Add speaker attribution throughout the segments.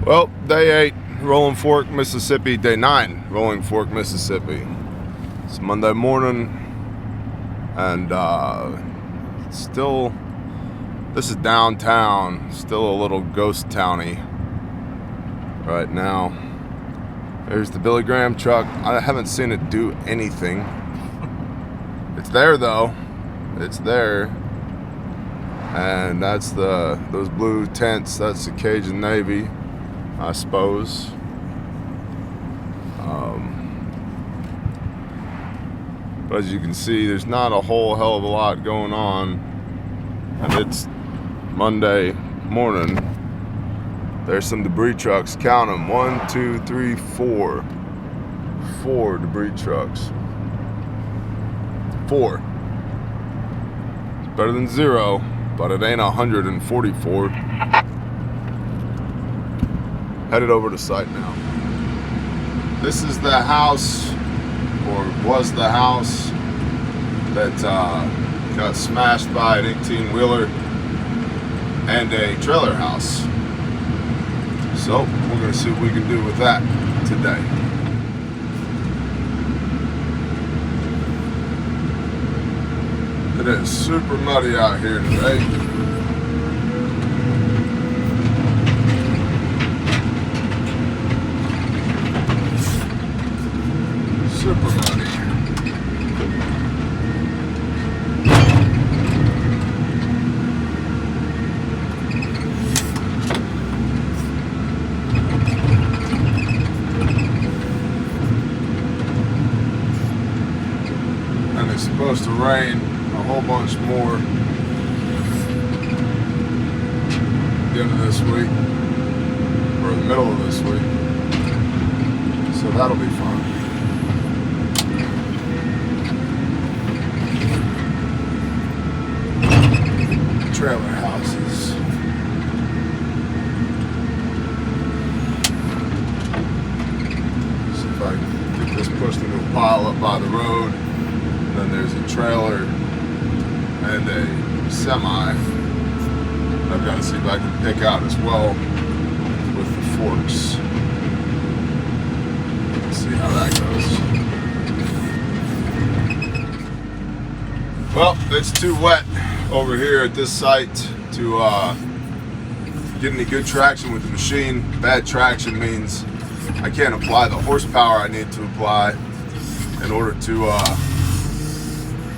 Speaker 1: Well, day 8, Rolling Fork, Mississippi. Day 9, Rolling Fork, Mississippi. It's Monday morning, and still, this is downtown. Still a little ghost towny right now. There's the Billy Graham truck. I haven't seen it do anything. It's there though. It's there. And that's those blue tents. That's the Cajun Navy, I suppose. But as you can see, there's not a whole hell of a lot going on. And it's Monday morning. There's some debris trucks. Count them. 1, 2, 3, 4. 4 debris trucks. 4. It's better than 0, but it ain't 144. Headed over to site now. This is the house, or was the house, that got smashed by an 18-wheeler and a trailer house. So we're going to see what we can do with that today. It is super muddy out here today. Super muddy. And it's supposed to rain a whole bunch more at the end of this week, or the middle of this week, so that'll be fun. Trailer houses. See if I can get this pushed into a pile up by the road. And then there's a trailer and a semi. I've got to see if I can pick out as well with the forks. Let's see how that goes. Well, it's too wet over here at this site to get any good traction with the machine. Bad traction means I can't apply the horsepower I need to apply in order to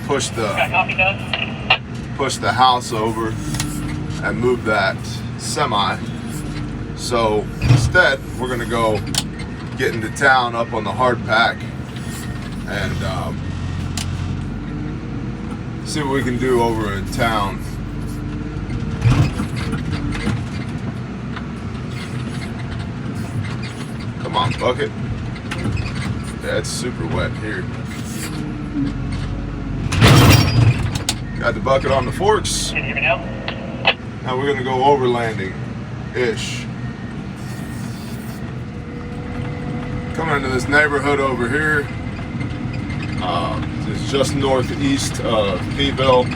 Speaker 1: push the house over and move that semi. So instead, we're gonna go get into town up on the hard pack and see what we can do over in town. Come on, bucket. Yeah, it's super wet here. Got the bucket on the forks.
Speaker 2: Can you hear me now?
Speaker 1: Now we're gonna go overlanding-ish. Coming into this neighborhood over here. It's just northeast of Peeville.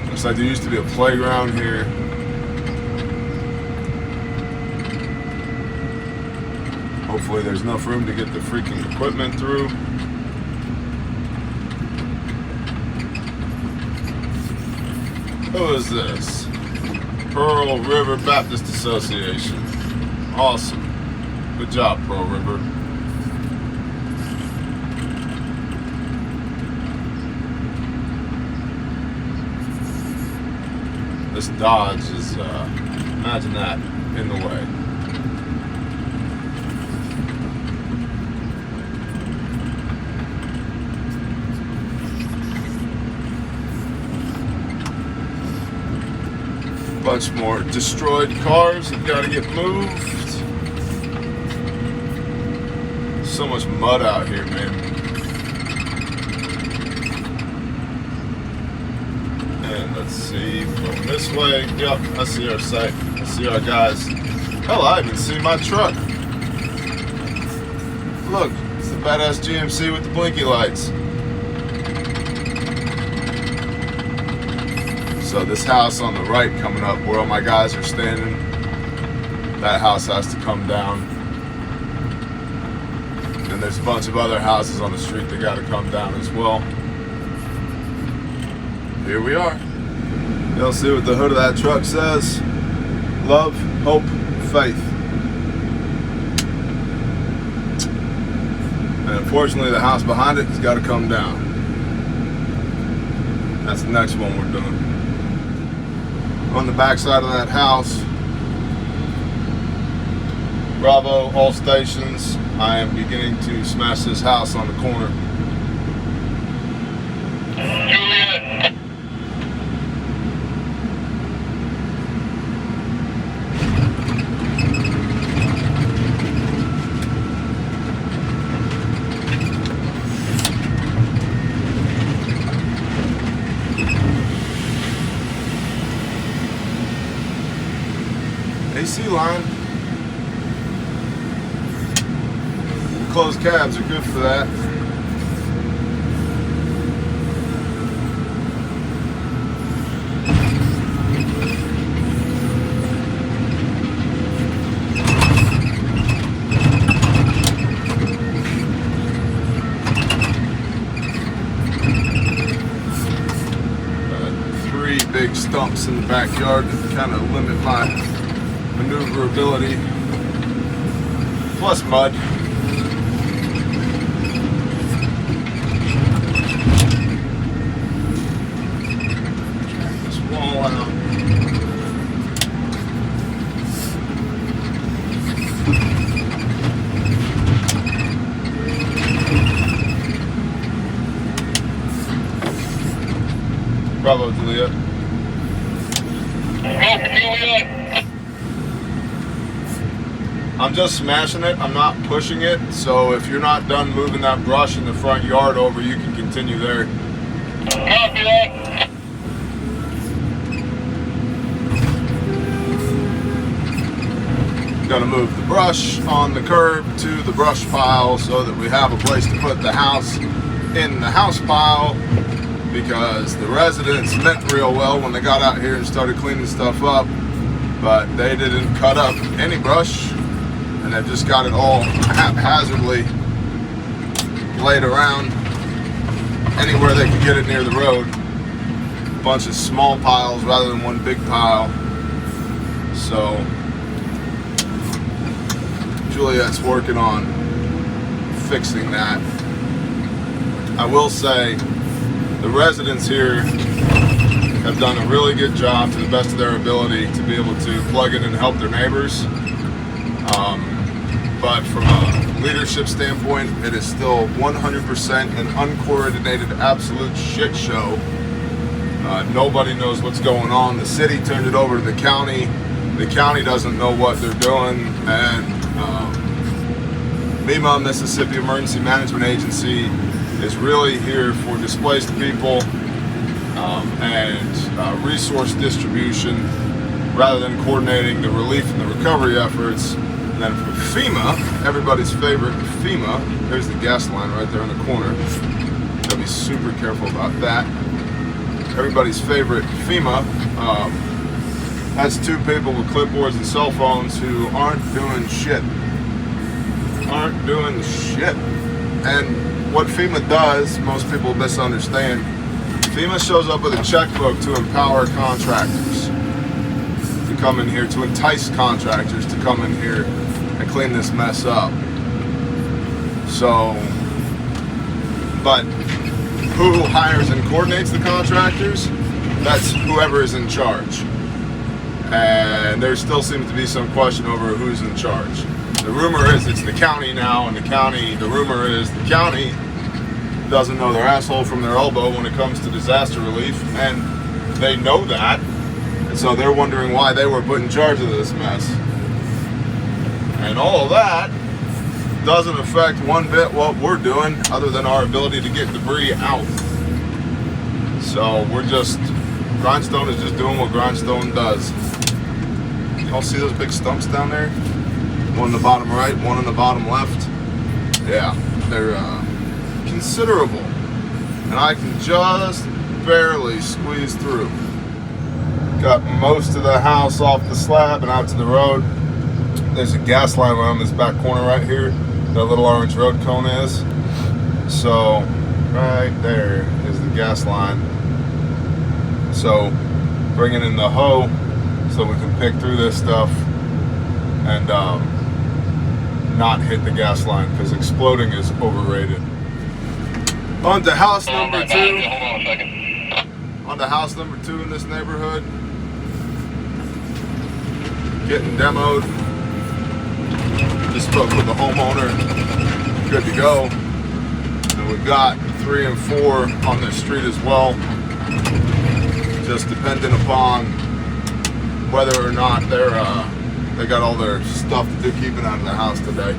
Speaker 1: Looks like there used to be a playground here. Hopefully there's enough room to get the freaking equipment through. Who is this? Pearl River Baptist Association. Awesome. Good job, Pearl River. This Dodge is, imagine that, in the way. Bunch more destroyed cars that gotta get moved. So much mud out here, man. And let's see, from this way, yep, I see our site. I see our guys. Hell, I even see my truck. Look, it's the badass GMC with the blinky lights. So this house on the right coming up where all my guys are standing, that house has to come down. And there's a bunch of other houses on the street that got to come down as well. Here we are. You'll see what the hood of that truck says. Love, hope, faith. And unfortunately the house behind it has got to come down. That's the next one we're doing. On the back side of that house, Bravo, all stations. I am beginning to smash this house on the corner.
Speaker 2: Juliet.
Speaker 1: AC line. Closed cabs are good for that. Three big stumps in the backyard that kind of limit my maneuverability. Plus mud. Bravo, Juliet. I'm just smashing it. I'm not pushing it. So if you're not done moving that brush in the front yard over, you can continue there.
Speaker 2: Copy that.
Speaker 1: Gonna move the brush on the curb to the brush pile so that we have a place to put the house in the house pile, because the residents meant real well when they got out here and started cleaning stuff up, but they didn't cut up any brush and they've just got it all haphazardly laid around anywhere they could get it near the road. A bunch of small piles rather than one big pile. So Juliet's working on fixing that. I will say the residents here have done a really good job to the best of their ability to be able to plug in and help their neighbors. But from a leadership standpoint, it is still 100% an uncoordinated absolute shit show. Nobody knows what's going on. The city turned it over to the county. The county doesn't know what they're doing. And MEMA, Mississippi Emergency Management Agency, is really here for displaced people and resource distribution rather than coordinating the relief and the recovery efforts. And then for FEMA, everybody's favorite FEMA, there's the gas line right there in the corner. Gotta be super careful about that. Everybody's favorite FEMA has two people with clipboards and cell phones who aren't doing shit. Aren't doing shit. And what FEMA does, most people misunderstand. FEMA shows up with a checkbook to empower contractors to come in here, to entice contractors to come in here and clean this mess up. So, but who hires and coordinates the contractors? That's whoever is in charge. And there still seems to be some question over who's in charge. The rumor is it's the county now, and the rumor is the county doesn't know their asshole from their elbow when it comes to disaster relief, and they know that, and so they're wondering why they were put in charge of this mess. And all of that doesn't affect one bit what we're doing, other than our ability to get debris out. So Grindstone is just doing what Grindstone does. Y'all see those big stumps down there? One in the bottom right, one in the bottom left. Yeah, they're considerable. And I can just barely squeeze through. got most of the house off the slab and out to the road. There's a gas line around this back corner right here. That little orange road cone is. So right there is the gas line. So bringing in the hoe so we can pick through this stuff and not hit the gas line, because exploding is overrated. On to house number 2.
Speaker 2: Hold on a second.
Speaker 1: On to house number 2 in this neighborhood. Getting demoed. Just spoke with the homeowner. Good to go. And we've got 3 and 4 on this street as well. Just depending upon whether or not they got all their stuff to do keeping out of the house today.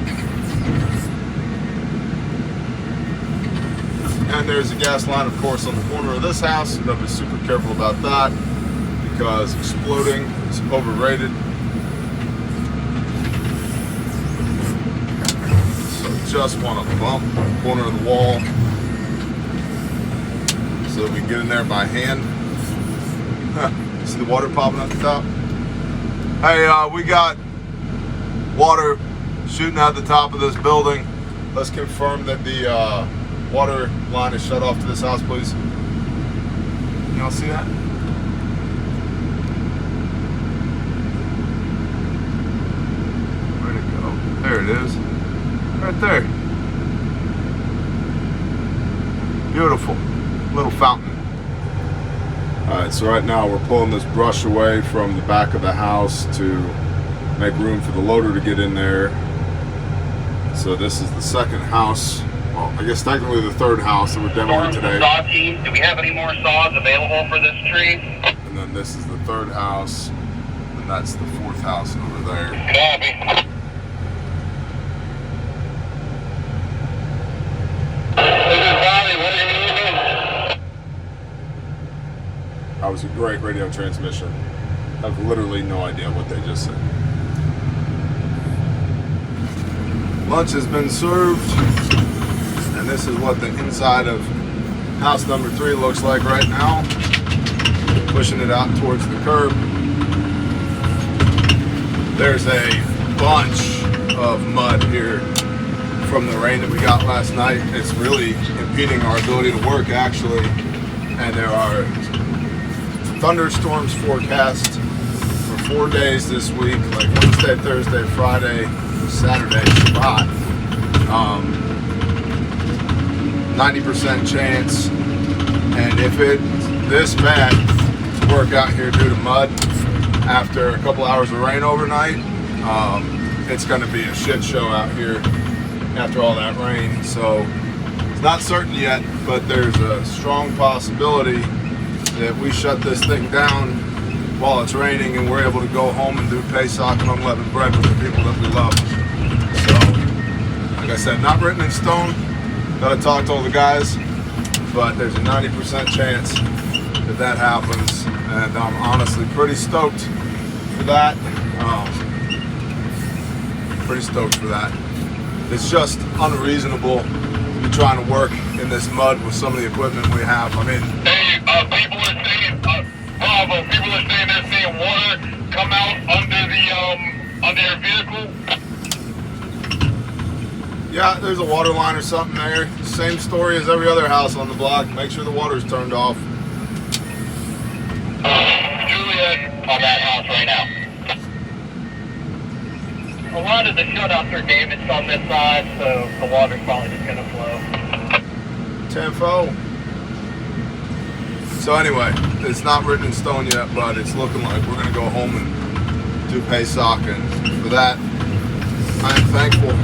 Speaker 1: And there's a gas line, of course, on the corner of this house. You've got to be super careful about that because exploding is overrated. So just want to bump the corner of the wall so that we can get in there by hand. See the water popping at the top? Hey, we got water shooting out the top of this building. Let's confirm that the water line is shut off to this house, please. Y'all see that? Where'd it go? There it is. Right there. Beautiful. Little fountain. Alright, so right now we're pulling this brush away from the back of the house to make room for the loader to get in there. So this is the second house, well, I guess technically the third house that we're demoing today.
Speaker 2: Saw team, do we have any more saws available for this tree?
Speaker 1: And then this is the third house, and that's the fourth house over there.
Speaker 2: Copy.
Speaker 1: That was a great radio transmission. I have literally no idea what they just said. Lunch has been served, and this is what the inside of house number 3 looks like right now. Pushing it out towards the curb. There's a bunch of mud here from the rain that we got last night. It's really impeding our ability to work, actually, and there are thunderstorms forecast for 4 days this week, like Wednesday, Thursday, Friday, Saturday, Shabbat. 90% chance, and if it's this bad to work out here due to mud after a couple hours of rain overnight, it's going to be a shit show out here after all that rain. So it's not certain yet, but there's a strong possibility that we shut this thing down while it's raining and we're able to go home and do Pesach and unleavened bread with the people that we love. So, like I said, not written in stone. Gotta talk to all the guys, but there's a 90% chance that that happens, and I'm honestly pretty stoked for that. Pretty stoked for that. It's just unreasonable to be trying to work in this mud with some of the equipment we have. I mean,
Speaker 2: People are saying, Bravo, people are saying they're seeing water come out under their vehicle.
Speaker 1: yeah, there's a water line or something there. Same story as every other house on the block. Make sure the water's turned off.
Speaker 2: Juliet on that house right now. A lot of the shutouts are damaged on this side, so the water's probably just going to flow.
Speaker 1: Tenfo. So anyway, it's not written in stone yet, but it's looking like we're going to go home and do Pesach, and for that, I am thankful.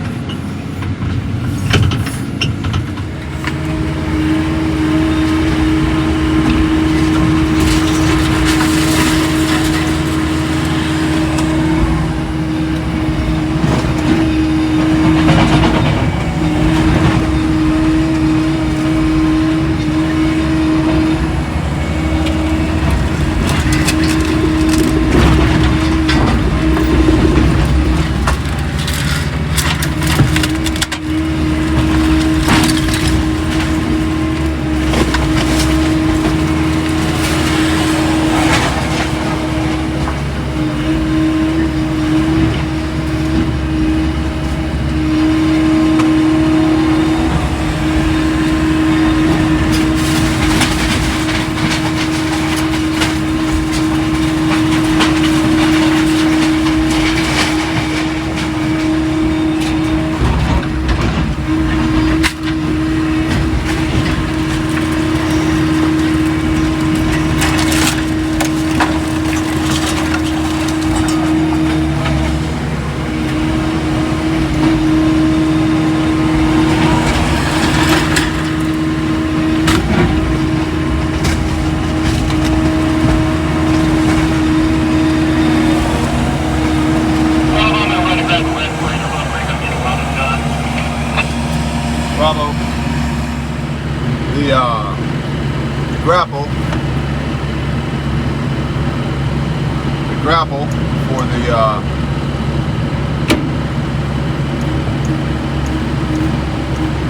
Speaker 1: chapel for the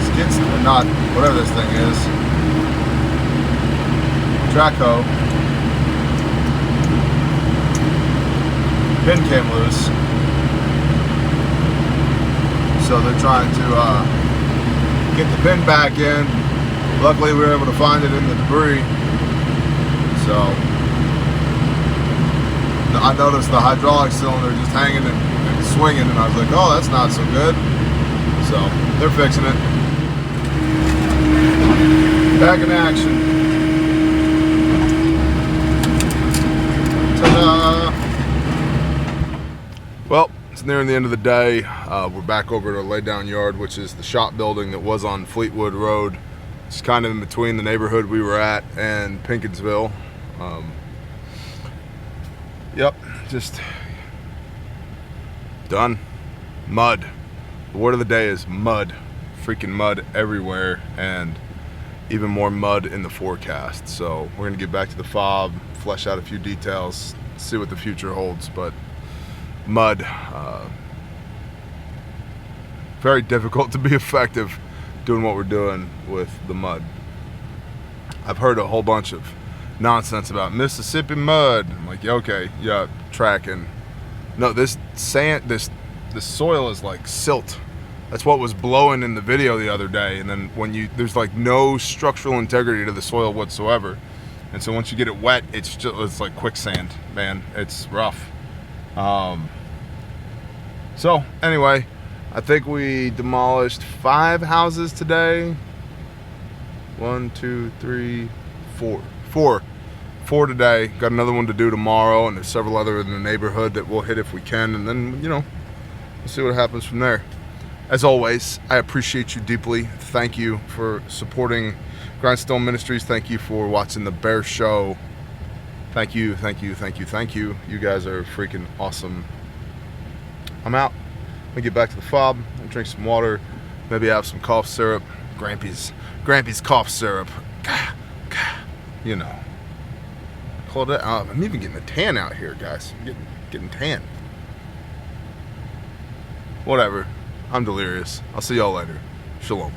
Speaker 1: skids, not whatever this thing is, track hoe. Pin came loose, so they're trying to get the pin back in. Luckily we were able to find it in the debris. So I noticed the hydraulic cylinder just hanging and swinging, and I was like, oh, that's not so good. So they're fixing it. Back in action. Ta-da! Well, it's nearing the end of the day. We're back over at our laydown yard, which is the shop building that was on Fleetwood Road. It's kind of in between the neighborhood we were at and Pinkinsville. Yep, just done. Mud. The word of the day is mud. Freaking mud everywhere, and even more mud in the forecast. So we're gonna get back to the fob, flesh out a few details, see what the future holds. But mud, very difficult to be effective doing what we're doing with the mud. I've heard a whole bunch of nonsense about Mississippi mud. I'm like, yeah, okay, yeah, tracking. No, this sand, this soil is like silt. That's what was blowing in the video the other day. And then when there's like no structural integrity to the soil whatsoever. And so once you get it wet, it's like quicksand, man. It's rough. So anyway, I think we demolished 5 houses today. 1, 2, 3, 4. 4 today. Got another one to do tomorrow, and there's several other in the neighborhood that we'll hit if we can, and then, you know, we'll see what happens from there. As always, I appreciate you deeply. Thank you for supporting Grindstone Ministries. Thank you for watching the Bear Show. Thank you, thank you, thank you, thank you. You guys are freaking awesome. I'm out. I'm gonna get back to the fob and drink some water. Maybe have some cough syrup. Grampy's cough syrup. You know. Hold it up. I'm even getting a tan out here, guys. I'm getting tan. Whatever. I'm delirious. I'll see y'all later. Shalom.